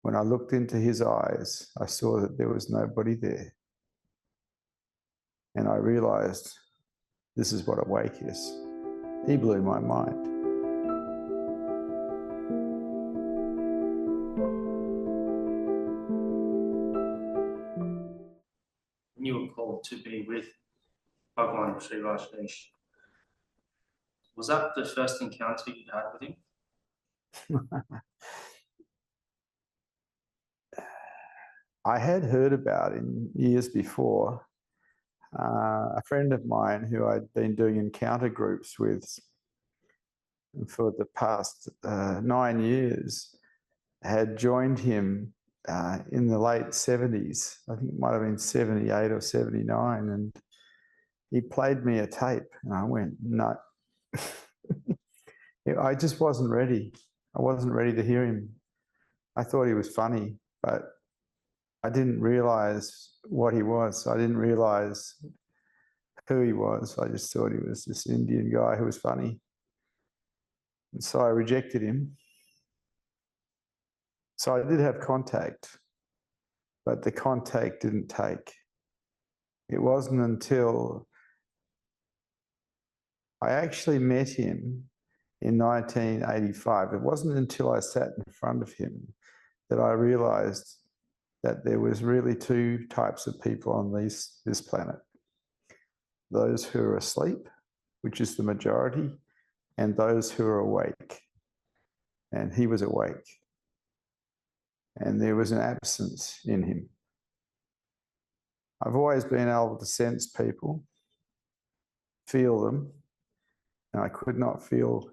When I looked into his eyes, I saw that there was nobody there. And I realized this is what awake is. He blew my mind. When you were called to be with Bhagavan Sri Rajneesh, was that the first encounter you had with him? I had heard about him years before. A friend of mine who I'd been doing encounter groups with for the past 9 years had joined him in the late 70s. I think it might have been 78 or 79. And he played me a tape and I went, no. I just wasn't ready. I wasn't ready to hear him. I thought he was funny, but I didn't realize what he was. I didn't realize who he was. I just thought he was this Indian guy who was funny. And so I rejected him. So I did have contact, but the contact didn't take. It wasn't until I actually met him in 1985. It wasn't until I sat in front of him that I realized that there was really two types of people on this planet. Those who are asleep, which is the majority, and those who are awake. And he was awake. And there was an absence in him. I've always been able to sense people, feel them, and I could not feel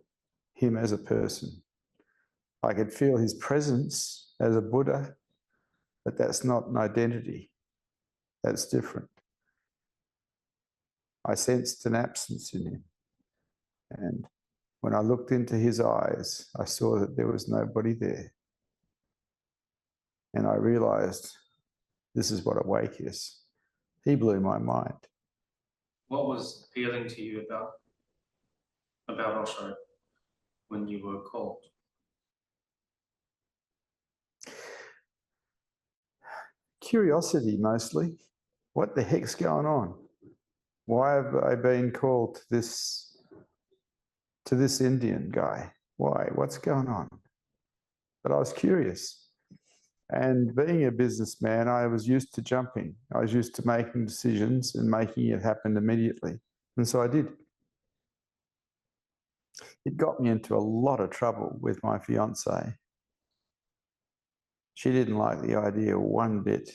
him as a person. I could feel his presence as a Buddha, but that's not an identity. That's different. I sensed an absence in him. And when I looked into his eyes, I saw that there was nobody there. And I realized this is what awake is. He blew my mind. What was appealing to you about Osho when you were called? Curiosity, mostly. What the heck's going on? Why have I been called to this Indian guy? Why? What's going on? But I was curious. And being a businessman, I was used to jumping. I was used to making decisions and making it happen immediately. And so I did. It got me into a lot of trouble with my fiancée. She didn't like the idea one bit.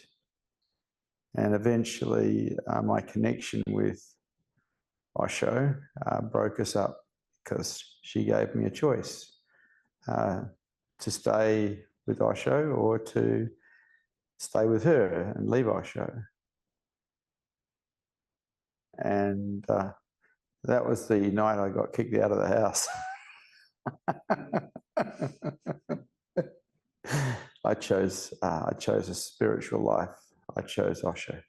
And eventually my connection with Osho broke us up because she gave me a choice to stay with Osho or to stay with her and leave Osho. And that was the night I got kicked out of the house. I chose a spiritual life. I chose Osho.